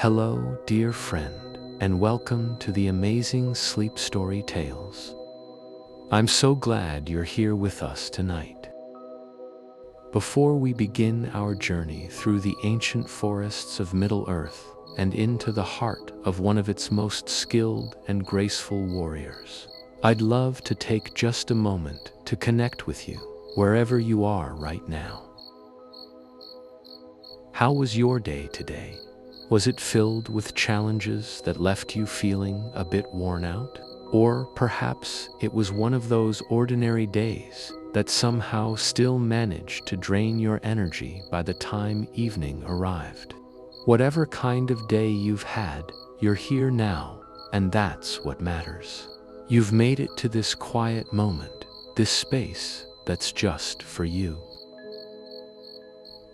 Hello, dear friend, and welcome to the amazing Sleep Story Tales. I'm so glad you're here with us tonight. Before we begin our journey through the ancient forests of Middle-earth and into the heart of one of its most skilled and graceful warriors, I'd love to take just a moment to connect with you wherever you are right now. How was your day today? Was it filled with challenges that left you feeling a bit worn out? Or perhaps it was one of those ordinary days that somehow still managed to drain your energy by the time evening arrived. Whatever kind of day you've had, you're here now, and that's what matters. You've made it to this quiet moment, this space that's just for you.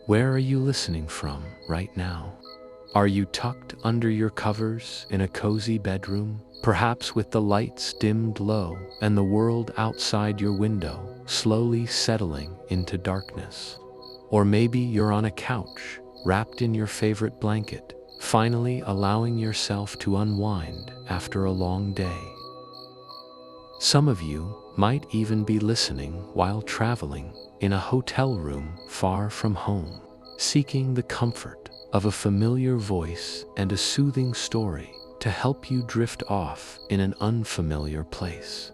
Where are you listening from right now? Are you tucked under your covers in a cozy bedroom, perhaps with the lights dimmed low and the world outside your window slowly settling into darkness? Or maybe you're on a couch, wrapped in your favorite blanket, finally allowing yourself to unwind after a long day. Some of you might even be listening while traveling in a hotel room far from home, seeking the comfort of a familiar voice and a soothing story to help you drift off in an unfamiliar place.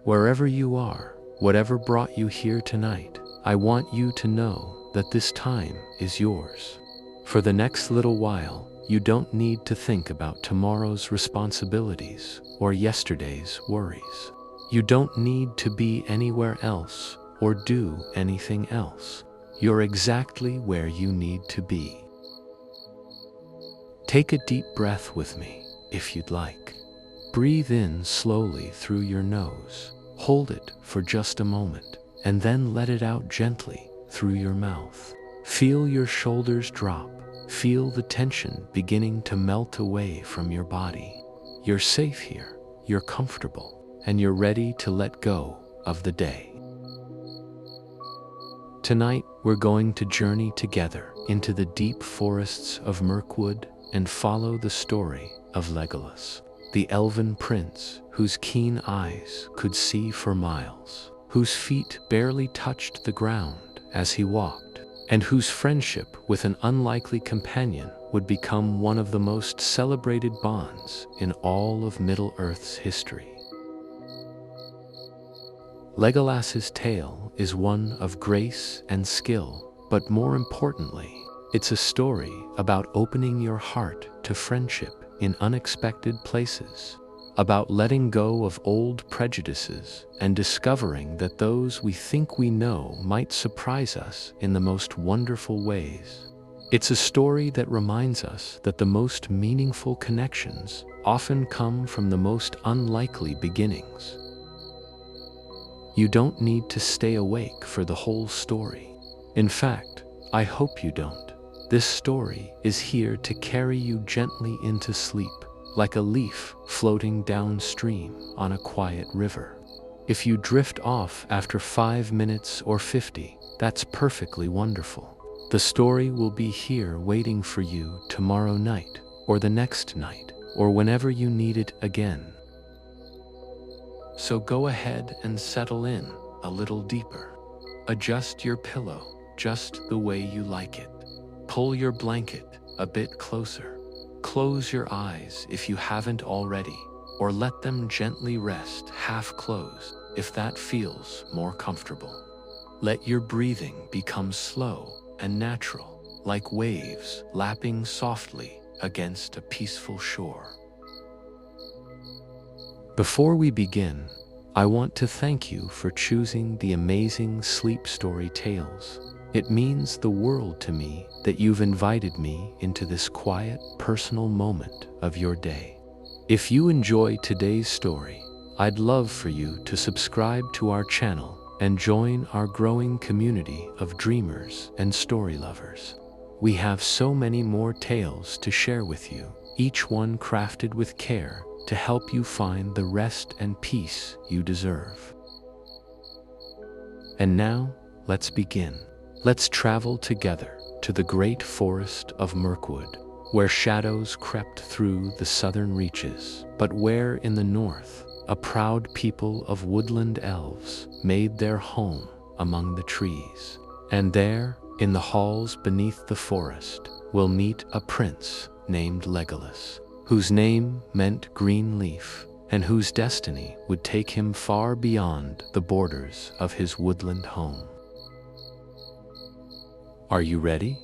Wherever you are, whatever brought you here tonight, I want you to know that this time is yours. For the next little while, you don't need to think about tomorrow's responsibilities or yesterday's worries. You don't need to be anywhere else or do anything else. You're exactly where you need to be. Take a deep breath with me, if you'd like. Breathe in slowly through your nose. Hold it for just a moment, and then let it out gently through your mouth. Feel your shoulders drop. Feel the tension beginning to melt away from your body. You're safe here, you're comfortable, and you're ready to let go of the day. Tonight, we're going to journey together into the deep forests of Mirkwood and follow the story of Legolas, the Elven prince whose keen eyes could see for miles, whose feet barely touched the ground as he walked, and whose friendship with an unlikely companion would become one of the most celebrated bonds in all of Middle-earth's history. Legolas's tale is one of grace and skill, but more importantly, it's a story about opening your heart to friendship in unexpected places, about letting go of old prejudices and discovering that those we think we know might surprise us in the most wonderful ways. It's a story that reminds us that the most meaningful connections often come from the most unlikely beginnings. You don't need to stay awake for the whole story. In fact, I hope you don't. This story is here to carry you gently into sleep, like a leaf floating downstream on a quiet river. If you drift off after 5 minutes or 50, that's perfectly wonderful. The story will be here waiting for you tomorrow night, or the next night, or whenever you need it again. So go ahead and settle in a little deeper. Adjust your pillow just the way you like it. Pull your blanket a bit closer. Close your eyes if you haven't already, or let them gently rest half closed if that feels more comfortable. Let your breathing become slow and natural, like waves lapping softly against a peaceful shore. Before we begin, I want to thank you for choosing the amazing Sleep Story Tales. It means the world to me that you've invited me into this quiet, personal moment of your day. If you enjoy today's story, I'd love for you to subscribe to our channel and join our growing community of dreamers and story lovers. We have so many more tales to share with you, each one crafted with care to help you find the rest and peace you deserve. And now, let's begin. Let's travel together to the great forest of Mirkwood, where shadows crept through the southern reaches, but where in the north a proud people of woodland elves made their home among the trees. And there, in the halls beneath the forest, we'll meet a prince named Legolas, whose name meant green leaf, and whose destiny would take him far beyond the borders of his woodland home. Are you ready?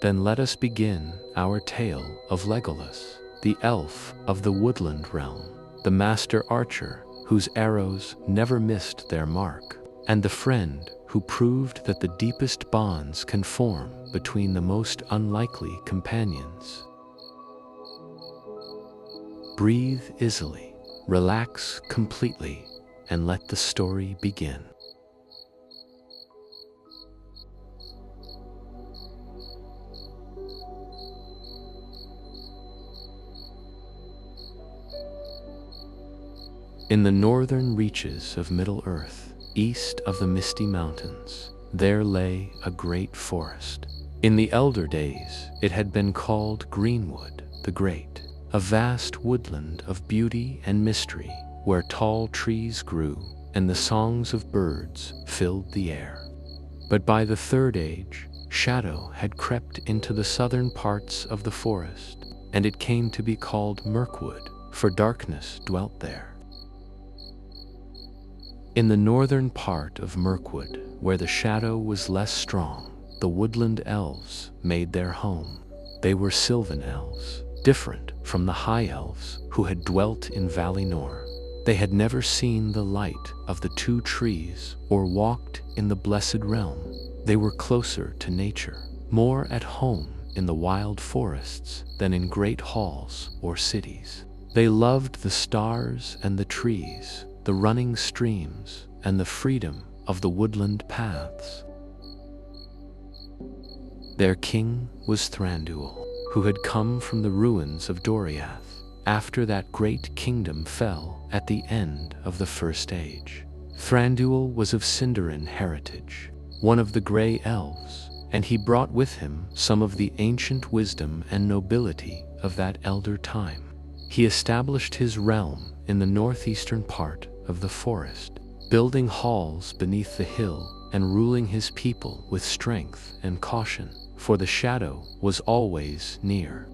Then let us begin our tale of Legolas, the elf of the woodland realm, the master archer whose arrows never missed their mark, and the friend who proved that the deepest bonds can form between the most unlikely companions. Breathe easily, relax completely, and let the story begin. In the northern reaches of Middle-earth, east of the Misty Mountains, there lay a great forest. In the elder days, it had been called Greenwood the Great, a vast woodland of beauty and mystery, where tall trees grew and the songs of birds filled the air. But by the Third Age, shadow had crept into the southern parts of the forest, and it came to be called Mirkwood, for darkness dwelt there. In the northern part of Mirkwood, where the shadow was less strong, the woodland elves made their home. They were sylvan elves, different from the high elves who had dwelt in Valinor. They had never seen the light of the two trees or walked in the blessed realm. They were closer to nature, more at home in the wild forests than in great halls or cities. They loved the stars and the trees, the running streams, and the freedom of the woodland paths. Their king was Thranduil, who had come from the ruins of Doriath after that great kingdom fell at the end of the First Age. Thranduil was of Sindarin heritage, one of the Grey Elves, and he brought with him some of the ancient wisdom and nobility of that elder time. He established his realm in the northeastern part of the forest, building halls beneath the hill and ruling his people with strength and caution, for the shadow was always near.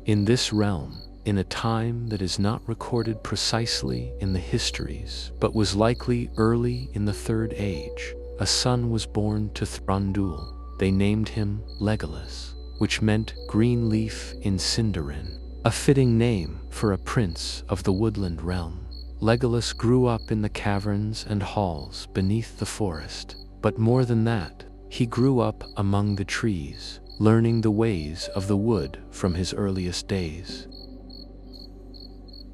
In this realm, in a time that is not recorded precisely in the histories, but was likely early in the Third Age, a son was born to Thranduil. They named him Legolas, which meant green leaf in Sindarin, a fitting name for a prince of the woodland realm. Legolas grew up in the caverns and halls beneath the forest, but more than that, he grew up among the trees, learning the ways of the wood from his earliest days.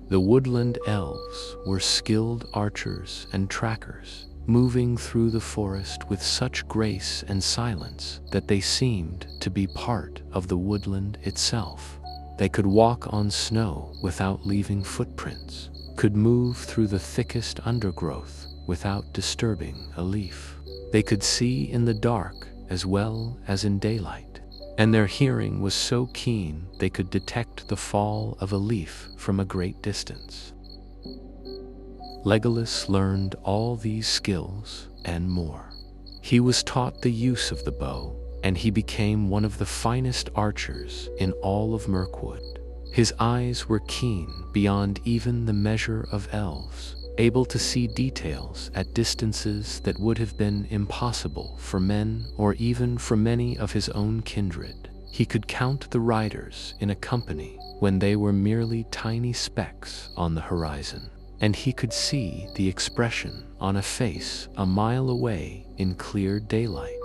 The woodland elves were skilled archers and trackers, moving through the forest with such grace and silence that they seemed to be part of the woodland itself. They could walk on snow without leaving footprints, could move through the thickest undergrowth without disturbing a leaf. They could see in the dark as well as in daylight, and their hearing was so keen they could detect the fall of a leaf from a great distance. Legolas learned all these skills and more. He was taught the use of the bow, and he became one of the finest archers in all of Mirkwood. His eyes were keen beyond even the measure of elves, able to see details at distances that would have been impossible for men or even for many of his own kindred. He could count the riders in a company when they were merely tiny specks on the horizon, and he could see the expression on a face a mile away in clear daylight.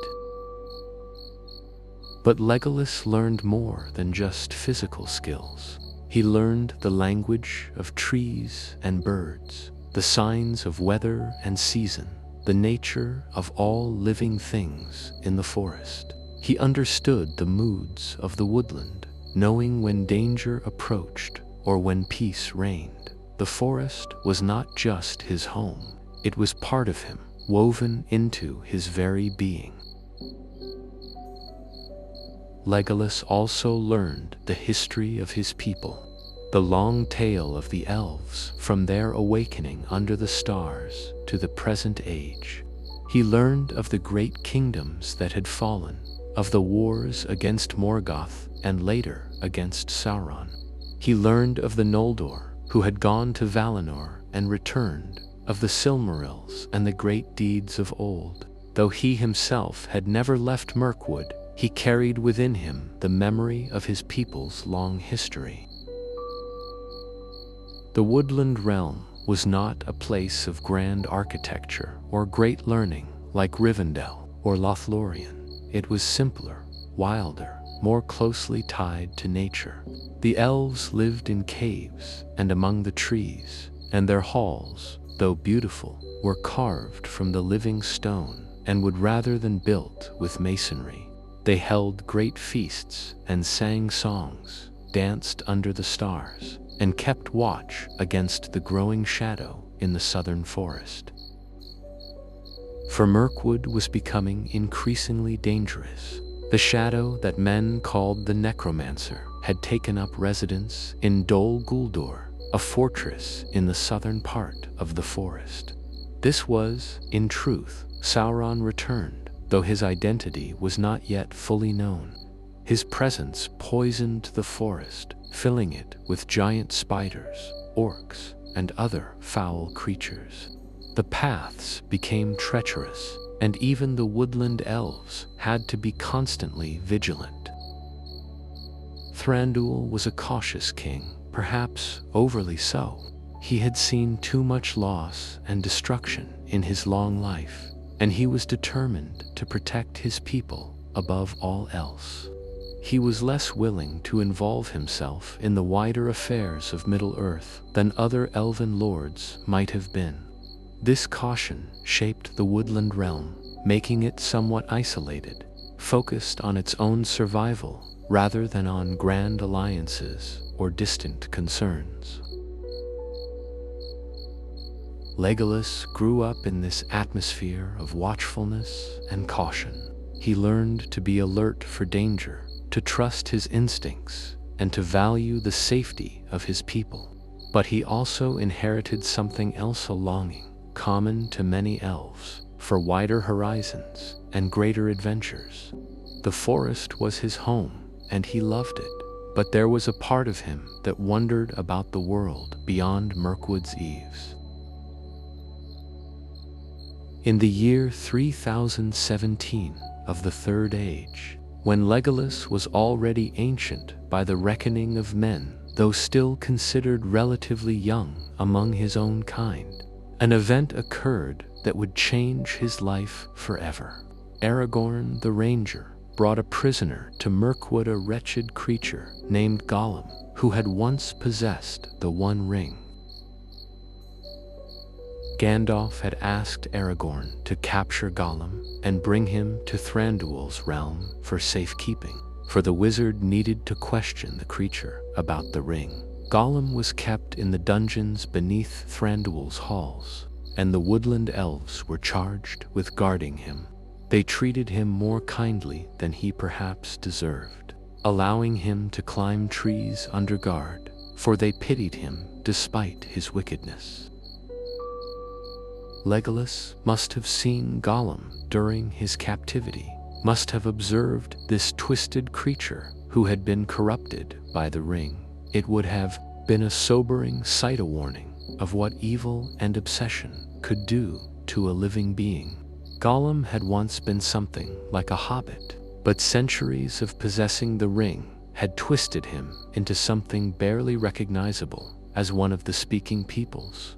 But Legolas learned more than just physical skills. He learned the language of trees and birds, the signs of weather and season, the nature of all living things in the forest. He understood the moods of the woodland, knowing when danger approached or when peace reigned. The forest was not just his home, it was part of him, woven into his very being. Legolas also learned the history of his people, the long tale of the elves from their awakening under the stars to the present age. He learned of the great kingdoms that had fallen, of the wars against Morgoth and later against Sauron. He learned of the Noldor, who had gone to Valinor and returned, of the Silmarils and the great deeds of old. Though he himself had never left Mirkwood, he carried within him the memory of his people's long history. The Woodland realm was not a place of grand architecture or great learning like Rivendell or Lothlorien. It was simpler, wilder, more closely tied to nature. The elves lived in caves and among the trees, and their halls, though beautiful, were carved from the living stone and would rather than built with masonry. They held great feasts and sang songs, danced under the stars, and kept watch against the growing shadow in the southern forest. For Mirkwood was becoming increasingly dangerous. The shadow that men called the Necromancer had taken up residence in Dol Guldur, a fortress in the southern part of the forest. This was, in truth, Sauron returned, though his identity was not yet fully known. His presence poisoned the forest, filling it with giant spiders, orcs, and other foul creatures. The paths became treacherous, and even the woodland elves had to be constantly vigilant. Thranduil was a cautious king, perhaps overly so. He had seen too much loss and destruction in his long life, and he was determined to protect his people above all else. He was less willing to involve himself in the wider affairs of Middle-earth than other elven lords might have been. This caution shaped the woodland realm, making it somewhat isolated, focused on its own survival rather than on grand alliances or distant concerns. Legolas grew up in this atmosphere of watchfulness and caution. He learned to be alert for danger, to trust his instincts, and to value the safety of his people. But he also inherited something else, a longing, common to many elves, for wider horizons and greater adventures. The forest was his home, and he loved it, but there was a part of him that wondered about the world beyond Mirkwood's eaves. In the year 3017 of the Third Age, when Legolas was already ancient by the reckoning of men, though still considered relatively young among his own kind, an event occurred that would change his life forever. Aragorn the Ranger brought a prisoner to Mirkwood, a wretched creature named Gollum, who had once possessed the One Ring. Gandalf had asked Aragorn to capture Gollum and bring him to Thranduil's realm for safekeeping, for the wizard needed to question the creature about the ring. Gollum was kept in the dungeons beneath Thranduil's halls, and the woodland elves were charged with guarding him. They treated him more kindly than he perhaps deserved, allowing him to climb trees under guard, for they pitied him despite his wickedness. Legolas must have seen Gollum during his captivity, must have observed this twisted creature who had been corrupted by the ring. It would have been a sobering sight, a warning of what evil and obsession could do to a living being. Gollum had once been something like a hobbit, but centuries of possessing the ring had twisted him into something barely recognizable as one of the speaking peoples.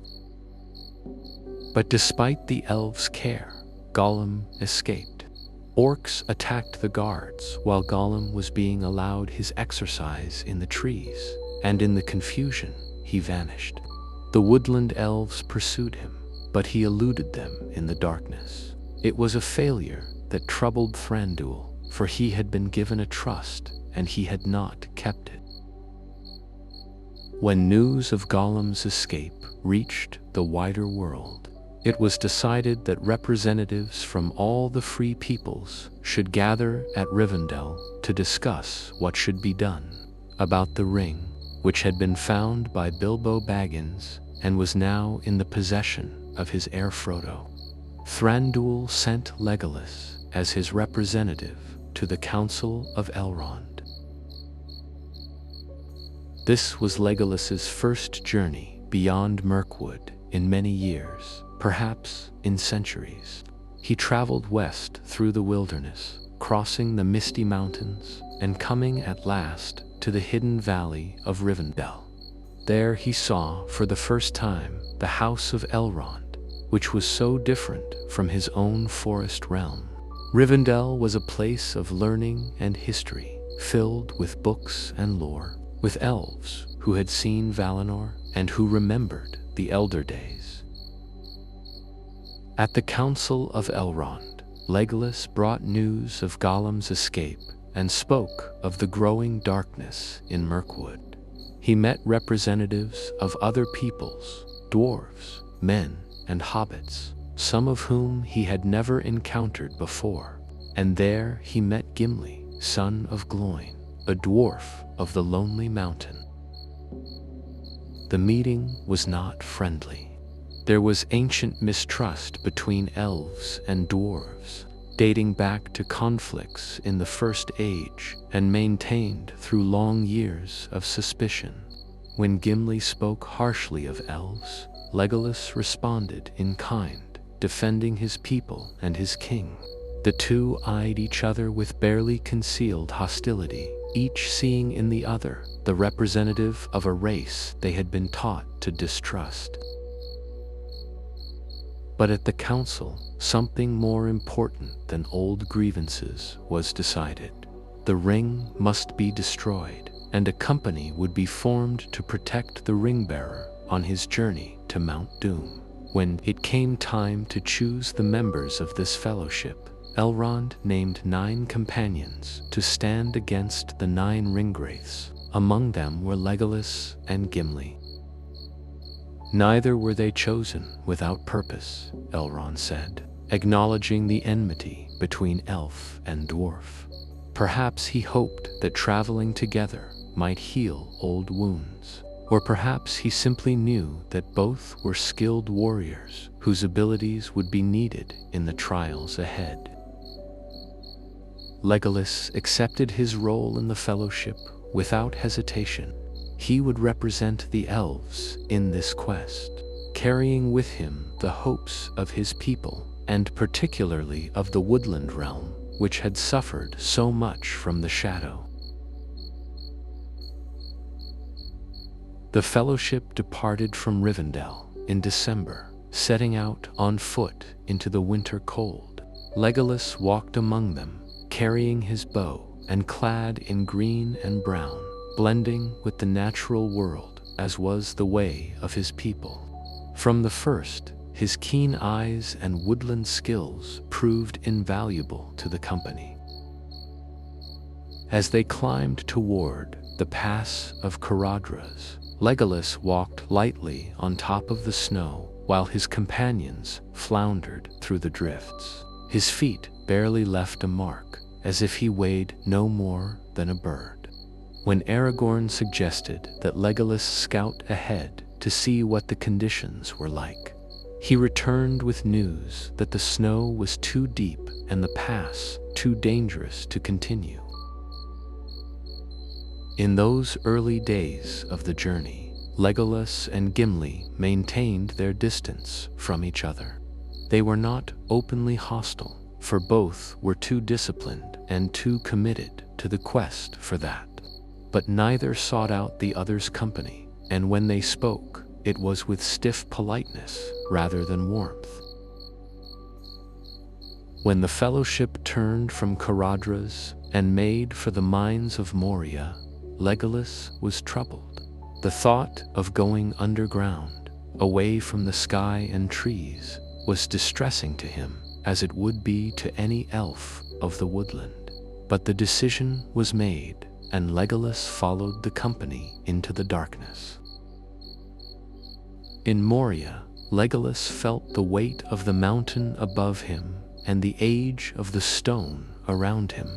But despite the elves' care, Gollum escaped. Orcs attacked the guards while Gollum was being allowed his exercise in the trees, and in the confusion, he vanished. The woodland elves pursued him, but he eluded them in the darkness. It was a failure that troubled Thranduil, for he had been given a trust, and he had not kept it. When news of Gollum's escape reached the wider world, it was decided that representatives from all the free peoples should gather at Rivendell to to discuss what should be done about the ring, which had been found by Bilbo Baggins and was now in the possession of his heir Frodo. Thranduil sent Legolas as his representative to the Council of Elrond. This was Legolas's first journey beyond Mirkwood in many years, perhaps in centuries. He traveled west through the wilderness, crossing the misty mountains and coming at last to the hidden valley of Rivendell. There he saw for the first time the House of Elrond, which was so different from his own forest realm. Rivendell was a place of learning and history, filled with books and lore, with elves who had seen Valinor and who remembered the elder days. At the Council of Elrond, Legolas brought news of Gollum's escape and spoke of the growing darkness in Mirkwood. He met representatives of other peoples, dwarves, men, and hobbits, some of whom he had never encountered before. And there he met Gimli, son of Gloin, a dwarf of the Lonely Mountain. The meeting was not friendly. There was ancient mistrust between elves and dwarves, dating back to conflicts in the First Age and maintained through long years of suspicion. When Gimli spoke harshly of elves, Legolas responded in kind, defending his people and his king. The two eyed each other with barely concealed hostility, each seeing in the other the representative of a race they had been taught to distrust. But at the council, something more important than old grievances was decided. The ring must be destroyed, and a company would be formed to protect the ring-bearer on his journey to Mount Doom. When it came time to choose the members of this fellowship, Elrond named 9 companions to stand against the 9 ringwraiths. Among them were Legolas and Gimli. Neither were they chosen without purpose, Elrond said, acknowledging the enmity between elf and dwarf. Perhaps he hoped that traveling together might heal old wounds, or perhaps he simply knew that both were skilled warriors whose abilities would be needed in the trials ahead. Legolas accepted his role in the fellowship without hesitation. He would represent the elves in this quest, carrying with him the hopes of his people, and particularly of the Woodland realm, which had suffered so much from the shadow. The fellowship departed from Rivendell in December, setting out on foot into the winter cold. Legolas walked among them, carrying his bow and clad in green and brown, blending with the natural world as was the way of his people. From the first, his keen eyes and woodland skills proved invaluable to the company. As they climbed toward the pass of Caradhras, Legolas walked lightly on top of the snow while his companions floundered through the drifts. His feet barely left a mark, as if he weighed no more than a bird. When Aragorn suggested that Legolas scout ahead to see what the conditions were like, he returned with news that the snow was too deep and the pass too dangerous to continue. In those early days of the journey, Legolas and Gimli maintained their distance from each other. They were not openly hostile, for both were too disciplined and too committed to the quest for that. But neither sought out the other's company, and when they spoke, it was with stiff politeness rather than warmth. When the fellowship turned from Caradhras and made for the mines of Moria, Legolas was troubled. The thought of going underground, away from the sky and trees, was distressing to him, as it would be to any elf of the woodland. But the decision was made, and Legolas followed the company into the darkness. In Moria, Legolas felt the weight of the mountain above him and the age of the stone around him.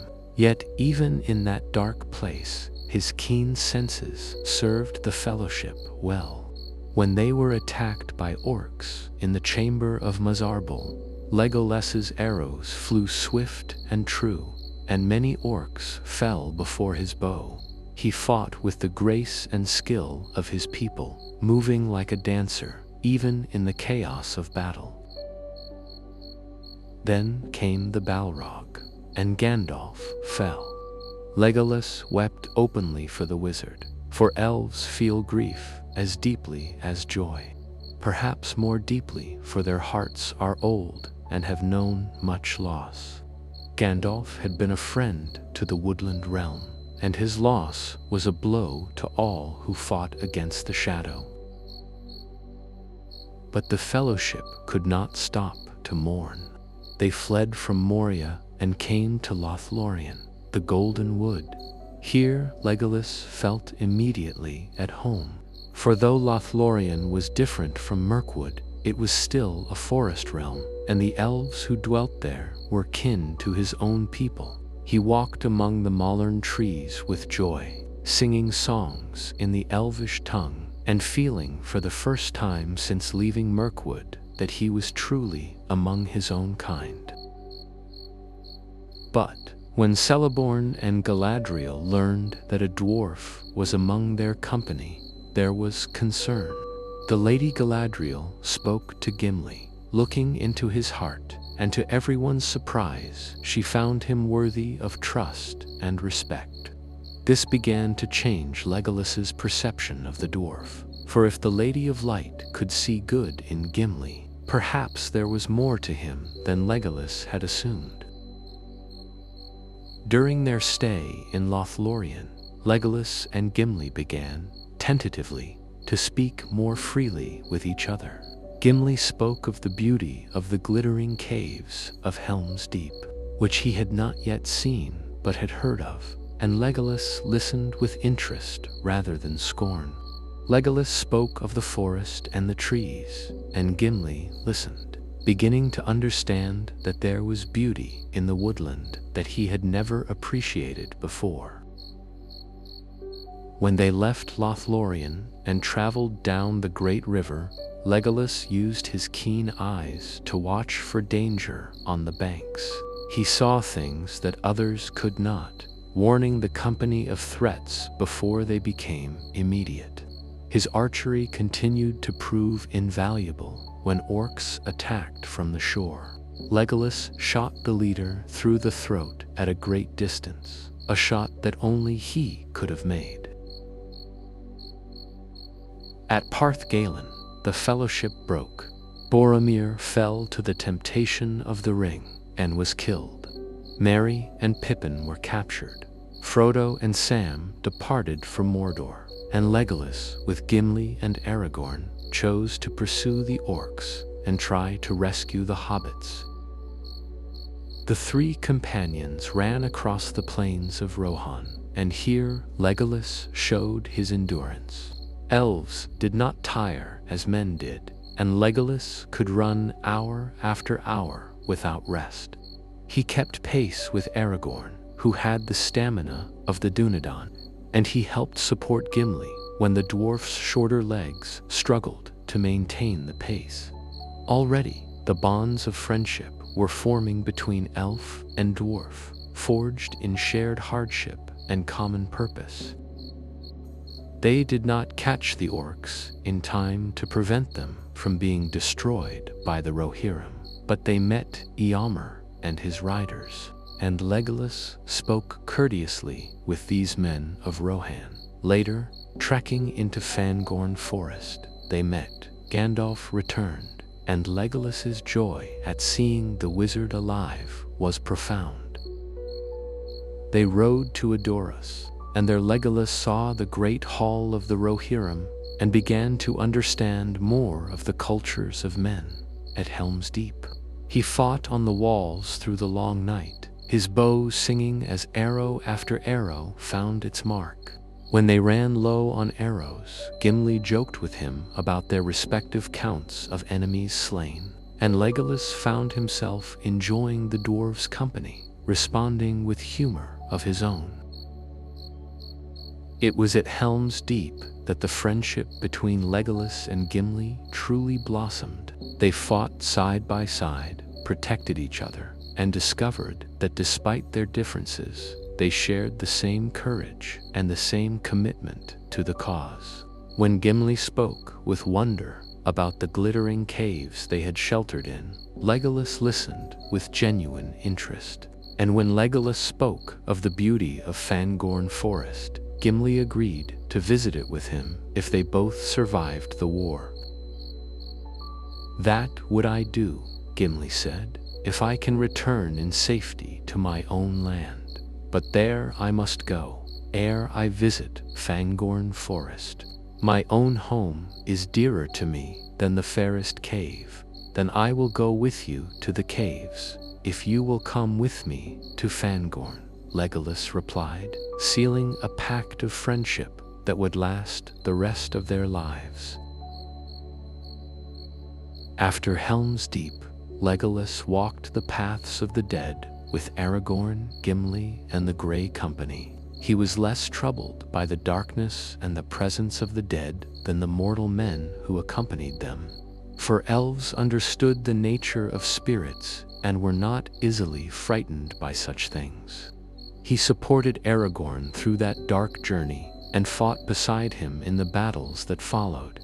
Yet even in that dark place, his keen senses served the fellowship well. When they were attacked by orcs in the chamber of Mazarbul, Legolas's arrows flew swift and true, and many orcs fell before his bow. He fought with the grace and skill of his people, moving like a dancer, even in the chaos of battle. Then came the Balrog, and Gandalf fell. Legolas wept openly for the wizard, for elves feel grief as deeply as joy, perhaps more deeply, for their hearts are old and have known much loss. Gandalf had been a friend to the Woodland realm, and his loss was a blow to all who fought against the shadow. But the fellowship could not stop to mourn. They fled from Moria and came to Lothlorien, the Golden Wood. Here Legolas felt immediately at home, for though Lothlorien was different from Mirkwood, it was still a forest realm, and the elves who dwelt there were kin to his own people. He walked among the Mollern trees with joy, singing songs in the elvish tongue, and feeling for the first time since leaving Mirkwood that he was truly among his own kind. But when Celeborn and Galadriel learned that a dwarf was among their company, there was concern. The Lady Galadriel spoke to Gimli, looking into his heart, and to everyone's surprise, she found him worthy of trust and respect. This began to change Legolas's perception of the dwarf, for if the Lady of Light could see good in Gimli, perhaps there was more to him than Legolas had assumed. During their stay in Lothlorien, Legolas and Gimli began, tentatively, to speak more freely with each other. Gimli spoke of the beauty of the glittering caves of Helm's Deep, which he had not yet seen but had heard of, and Legolas listened with interest rather than scorn. Legolas spoke of the forest and the trees, and Gimli listened, beginning to understand that there was beauty in the woodland that he had never appreciated before. When they left Lothlorien and traveled down the great river, Legolas used his keen eyes to watch for danger on the banks. He saw things that others could not, warning the company of threats before they became immediate. His archery continued to prove invaluable when orcs attacked from the shore. Legolas shot the leader through the throat at a great distance, a shot that only he could have made. At Parth Galen, the fellowship broke. Boromir fell to the temptation of the ring and was killed. Merry and Pippin were captured. Frodo and Sam departed for Mordor, and Legolas, with Gimli and Aragorn, chose to pursue the orcs and try to rescue the hobbits. The three companions ran across the plains of Rohan, and here Legolas showed his endurance. Elves did not tire as men did, and Legolas could run hour after hour without rest. He kept pace with Aragorn, who had the stamina of the Dunedain, and he helped support Gimli when the dwarf's shorter legs struggled to maintain the pace. Already, the bonds of friendship were forming between elf and dwarf, forged in shared hardship and common purpose. They did not catch the orcs in time to prevent them from being destroyed by the Rohirrim, but they met Eomer and his riders, and Legolas spoke courteously with these men of Rohan. Later, trekking into Fangorn Forest, they met. Gandalf returned, and Legolas's joy at seeing the wizard alive was profound. They rode to Edoras, and there Legolas saw the great hall of the Rohirrim and began to understand more of the cultures of men at Helm's Deep. He fought on the walls through the long night, his bow singing as arrow after arrow found its mark. When they ran low on arrows, Gimli joked with him about their respective counts of enemies slain, and Legolas found himself enjoying the dwarves' company, responding with humor of his own. It was at Helm's Deep that the friendship between Legolas and Gimli truly blossomed. They fought side by side, protected each other, and discovered that despite their differences, they shared the same courage and the same commitment to the cause. When Gimli spoke with wonder about the glittering caves they had sheltered in, Legolas listened with genuine interest. And when Legolas spoke of the beauty of Fangorn Forest, Gimli agreed to visit it with him if they both survived the war. "That would I do," Gimli said, "if I can return in safety to my own land. But there I must go, ere I visit Fangorn Forest. My own home is dearer to me than the fairest cave. Then I will go with you to the caves, if you will come with me to Fangorn," Legolas replied, sealing a pact of friendship that would last the rest of their lives. After Helm's Deep, Legolas walked the paths of the dead with Aragorn, Gimli, and the Grey Company. He was less troubled by the darkness and the presence of the dead than the mortal men who accompanied them. For elves understood the nature of spirits and were not easily frightened by such things. He supported Aragorn through that dark journey and fought beside him in the battles that followed.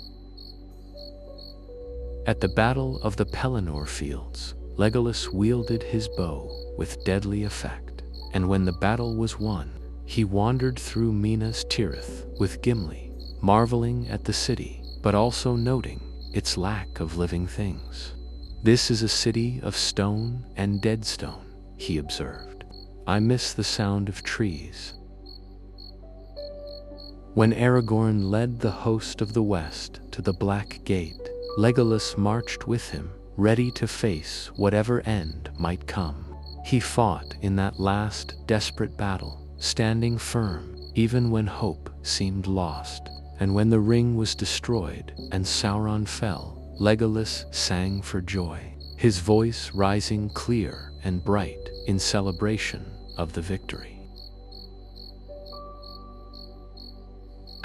At the Battle of the Pelennor Fields, Legolas wielded his bow with deadly effect, and when the battle was won, he wandered through Minas Tirith with Gimli, marveling at the city, but also noting its lack of living things. "This is a city of stone and dead stone," he observed. "I miss the sound of trees." When Aragorn led the host of the West to the Black Gate, Legolas marched with him, ready to face whatever end might come. He fought in that last desperate battle, standing firm even when hope seemed lost. And when the ring was destroyed and Sauron fell, Legolas sang for joy, his voice rising clear and bright in celebration of the victory.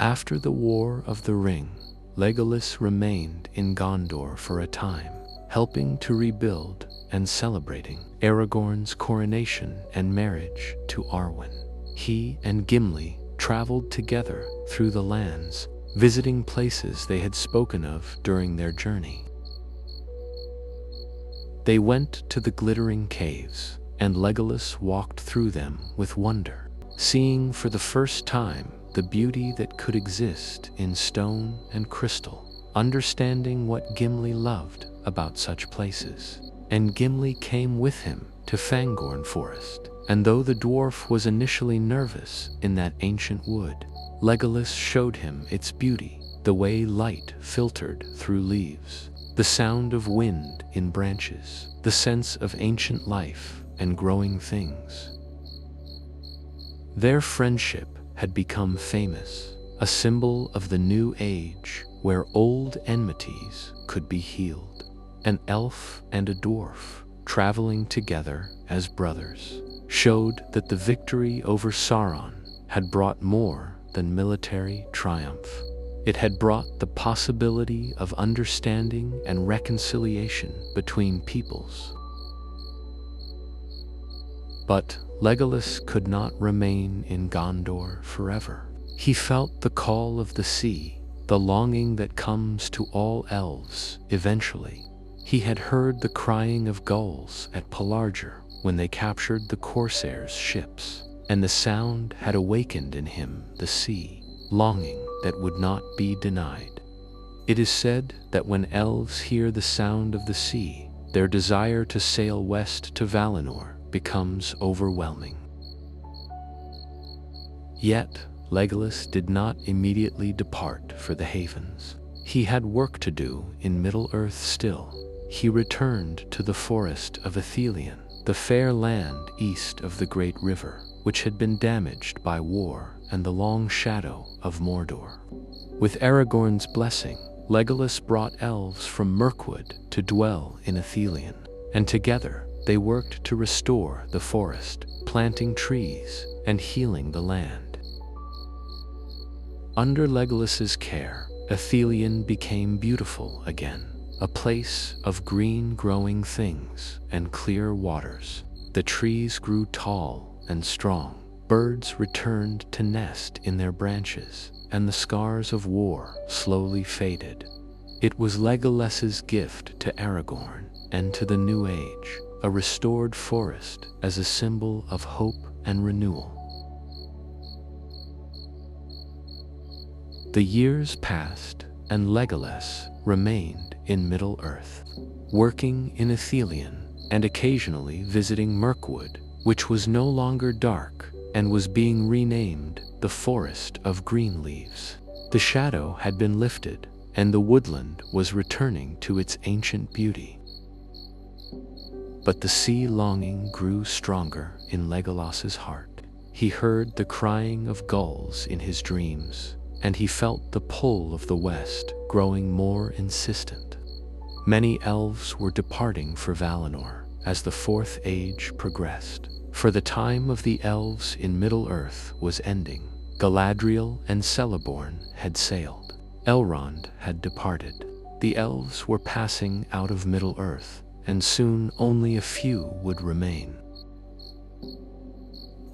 After the War of the Ring, Legolas remained in Gondor for a time, helping to rebuild and celebrating Aragorn's coronation and marriage to Arwen. He and Gimli traveled together through the lands, visiting places they had spoken of during their journey. They went to the glittering caves, and Legolas walked through them with wonder, seeing for the first time the beauty that could exist in stone and crystal, understanding what Gimli loved about such places. And Gimli came with him to Fangorn Forest, and though the dwarf was initially nervous in that ancient wood, Legolas showed him its beauty, the way light filtered through leaves, the sound of wind in branches, the sense of ancient life and growing things. Their friendship had become famous, a symbol of the new age where old enmities could be healed. An elf and a dwarf, traveling together as brothers, showed that the victory over Sauron had brought more than military triumph. It had brought the possibility of understanding and reconciliation between peoples. But Legolas could not remain in Gondor forever. He felt the call of the sea, the longing that comes to all elves eventually. He had heard the crying of gulls at Pelargir when they captured the corsairs' ships, and the sound had awakened in him the sea, longing that would not be denied. It is said that when elves hear the sound of the sea, their desire to sail west to Valinor becomes overwhelming. Yet, Legolas did not immediately depart for the havens. He had work to do in Middle-earth still. He returned to the forest of Ithilien, the fair land east of the great river, which had been damaged by war and the long shadow of Mordor. With Aragorn's blessing, Legolas brought elves from Mirkwood to dwell in Ithilien, and together they worked to restore the forest, planting trees and healing the land. Under Legolas's care, Ithilien became beautiful again, a place of green growing things and clear waters. The trees grew tall and strong, birds returned to nest in their branches, and the scars of war slowly faded. It was Legolas's gift to Aragorn and to the New Age, a restored forest as a symbol of hope and renewal. The years passed, and Legolas remained in Middle-earth, working in Ithilien and occasionally visiting Mirkwood, which was no longer dark and was being renamed the Forest of Green Leaves. The shadow had been lifted, and the woodland was returning to its ancient beauty. But the sea longing grew stronger in Legolas's heart. He heard the crying of gulls in his dreams, and he felt the pull of the west growing more insistent. Many elves were departing for Valinor as the Fourth Age progressed, for the time of the elves in Middle-earth was ending. Galadriel and Celeborn had sailed. Elrond had departed. The elves were passing out of Middle-earth, and soon only a few would remain.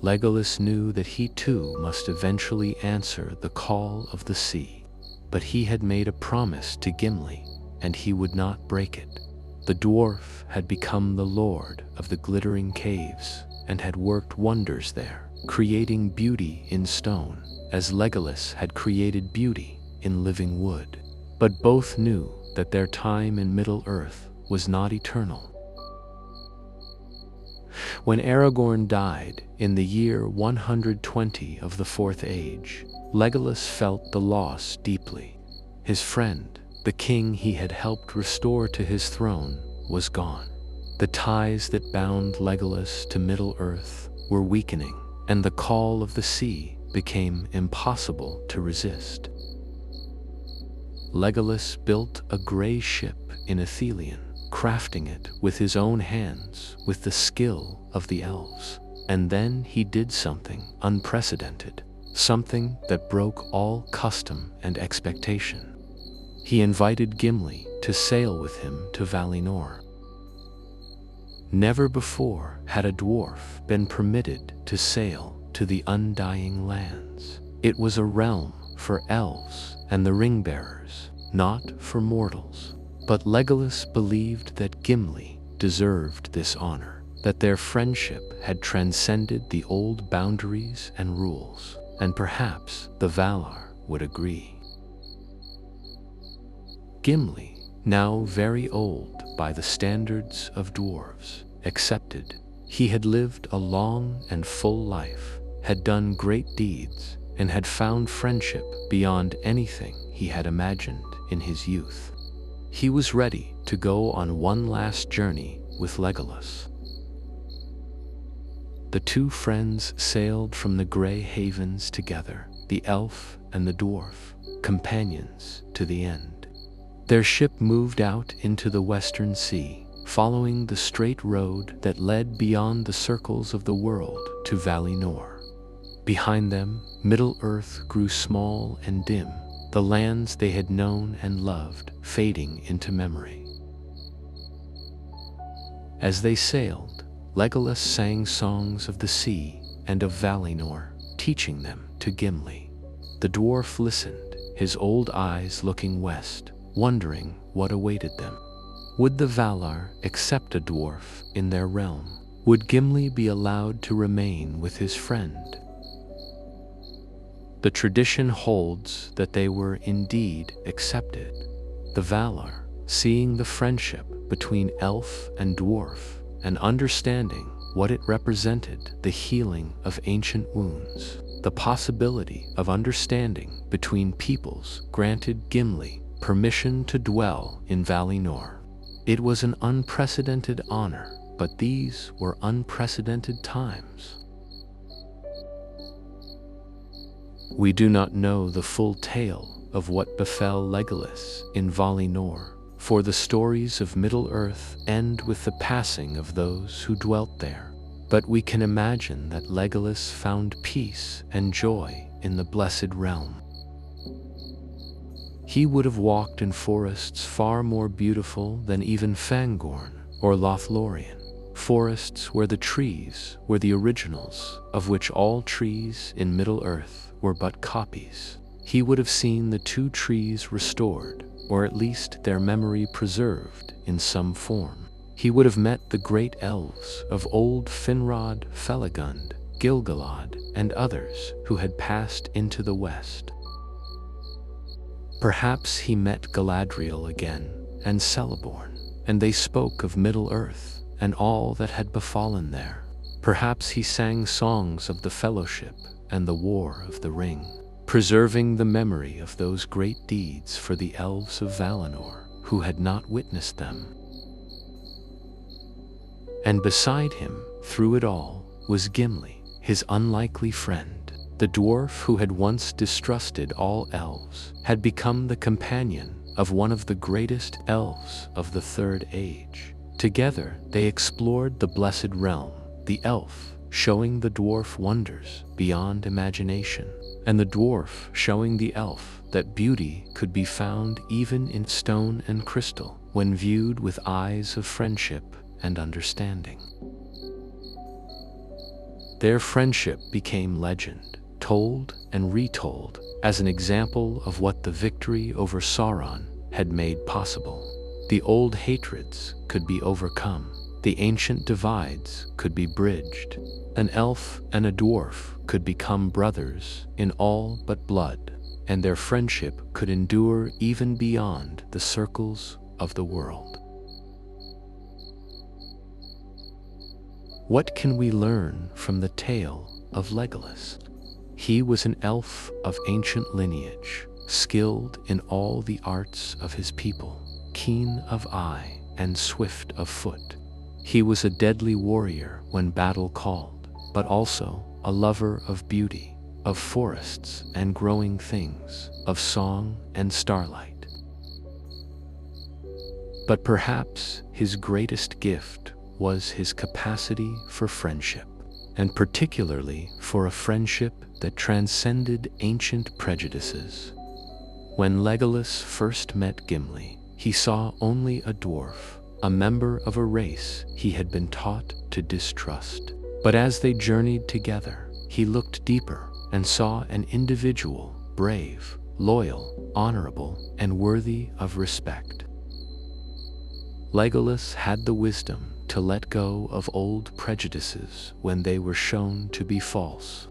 Legolas knew that he too must eventually answer the call of the sea, but he had made a promise to Gimli, and he would not break it. The dwarf had become the lord of the glittering caves and had worked wonders there, creating beauty in stone, as Legolas had created beauty in living wood. But both knew that their time in Middle-earth was not eternal. When Aragorn died in the year 120 of the Fourth Age, Legolas felt the loss deeply. His friend, the king he had helped restore to his throne, was gone. The ties that bound Legolas to Middle-earth were weakening, and the call of the sea became impossible to resist. Legolas built a gray ship in Ithilien, crafting it with his own hands with the skill of the elves. And then he did something unprecedented, something that broke all custom and expectation. He invited Gimli to sail with him to Valinor. Never before had a dwarf been permitted to sail to the Undying Lands. It was a realm for elves and the ring-bearers, not for mortals. But Legolas believed that Gimli deserved this honor, that their friendship had transcended the old boundaries and rules, and perhaps the Valar would agree. Gimli, now very old by the standards of dwarves, accepted. He had lived a long and full life, had done great deeds, and had found friendship beyond anything he had imagined in his youth. He was ready to go on one last journey with Legolas. The two friends sailed from the Grey Havens together, the elf and the dwarf, companions to the end. Their ship moved out into the western sea, following the straight road that led beyond the circles of the world to Valinor. Behind them, Middle-earth grew small and dim, the lands they had known and loved fading into memory. As they sailed, Legolas sang songs of the sea and of Valinor, teaching them to Gimli. The dwarf listened, his old eyes looking west, wondering what awaited them. Would the Valar accept a dwarf in their realm? Would Gimli be allowed to remain with his friend? The tradition holds that they were indeed accepted. The Valar, seeing the friendship between elf and dwarf and understanding what it represented, the healing of ancient wounds, the possibility of understanding between peoples, granted Gimli permission to dwell in Valinor. It was an unprecedented honor, but these were unprecedented times. We do not know the full tale of what befell Legolas in Valinor, for the stories of Middle-earth end with the passing of those who dwelt there. But we can imagine that Legolas found peace and joy in the blessed realm. He would have walked in forests far more beautiful than even Fangorn or Lothlorien, forests where the trees were the originals, of which all trees in Middle-earth were but copies. He would have seen the two trees restored, or at least their memory preserved in some form. He would have met the great elves of old Finrod, Felagund, Gilgalad, and others who had passed into the west. Perhaps he met Galadriel again, and Celeborn, and they spoke of Middle-earth and all that had befallen there. Perhaps he sang songs of the Fellowship and the War of the Ring, preserving the memory of those great deeds for the elves of Valinor who had not witnessed them. And beside him, through it all, was Gimli, his unlikely friend. The dwarf who had once distrusted all elves had become the companion of one of the greatest elves of the Third Age. Together they explored the Blessed Realm, the elf showing the dwarf wonders beyond imagination, and the dwarf showing the elf that beauty could be found even in stone and crystal when viewed with eyes of friendship and understanding. Their friendship became legend, told and retold as an example of what the victory over Sauron had made possible. The old hatreds could be overcome. The ancient divides could be bridged. An elf and a dwarf could become brothers in all but blood, and their friendship could endure even beyond the circles of the world. What can we learn from the tale of Legolas? He was an elf of ancient lineage, skilled in all the arts of his people, keen of eye and swift of foot. He was a deadly warrior when battle called, but also a lover of beauty, of forests and growing things, of song and starlight. But perhaps his greatest gift was his capacity for friendship, and particularly for a friendship that transcended ancient prejudices. When Legolas first met Gimli, he saw only a dwarf, a member of a race he had been taught to distrust. But as they journeyed together, he looked deeper and saw an individual, brave, loyal, honorable, and worthy of respect. Legolas had the wisdom to let go of old prejudices when they were shown to be false.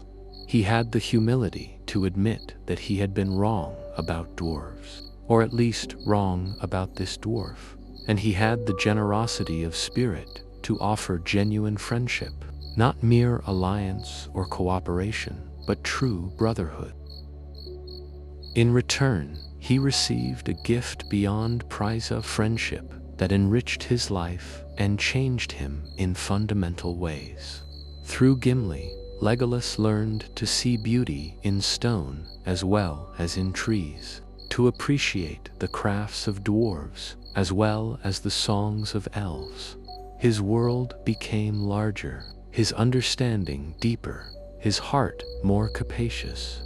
He had the humility to admit that he had been wrong about dwarves, or at least wrong about this dwarf, and he had the generosity of spirit to offer genuine friendship, not mere alliance or cooperation, but true brotherhood. In return, he received a gift beyond price of friendship that enriched his life and changed him in fundamental ways. Through Gimli, Legolas learned to see beauty in stone as well as in trees, to appreciate the crafts of dwarves as well as the songs of elves. His world became larger, his understanding deeper, his heart more capacious.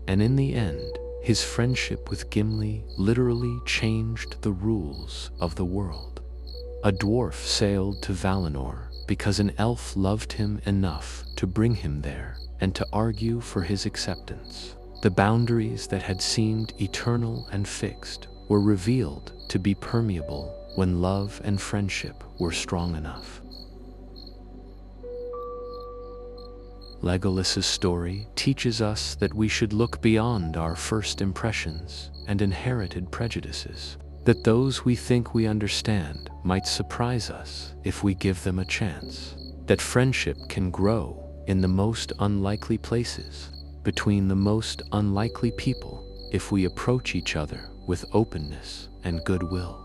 And in the end, his friendship with Gimli literally changed the rules of the world. A dwarf sailed to Valinor because an elf loved him enough to bring him there and to argue for his acceptance. The boundaries that had seemed eternal and fixed were revealed to be permeable when love and friendship were strong enough. Legolas's story teaches us that we should look beyond our first impressions and inherited prejudices, that those we think we understand might surprise us if we give them a chance, that friendship can grow in the most unlikely places, between the most unlikely people, if we approach each other with openness and goodwill.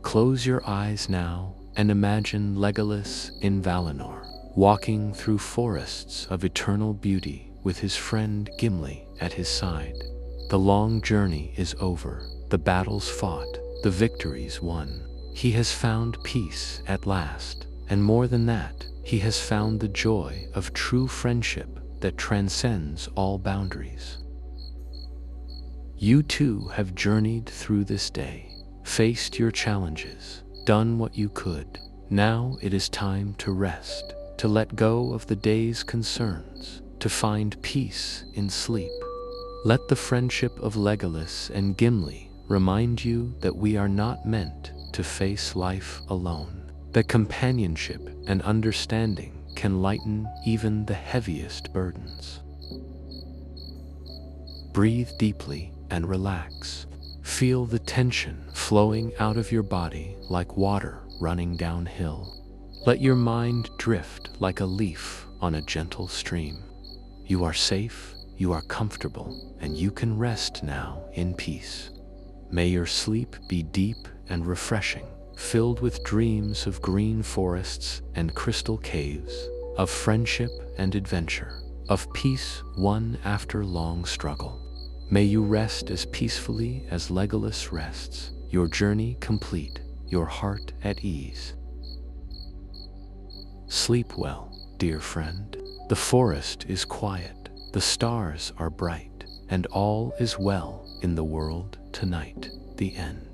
Close your eyes now and imagine Legolas in Valinor, walking through forests of eternal beauty with his friend Gimli at his side. The long journey is over, the battles fought, the victories won. He has found peace at last, and more than that, he has found the joy of true friendship that transcends all boundaries. You too have journeyed through this day, faced your challenges, done what you could. Now it is time to rest, to let go of the day's concerns, to find peace in sleep. Let the friendship of Legolas and Gimli remind you that we are not meant to face life alone, that companionship and understanding can lighten even the heaviest burdens. Breathe deeply and relax. Feel the tension flowing out of your body like water running downhill. Let your mind drift like a leaf on a gentle stream. You are safe, you are comfortable, and you can rest now in peace. May your sleep be deep and refreshing, filled with dreams of green forests and crystal caves, of friendship and adventure, of peace won after long struggle. May you rest as peacefully as Legolas rests, your journey complete, your heart at ease. Sleep well, dear friend. The forest is quiet, the stars are bright, and all is well in the world tonight. The end.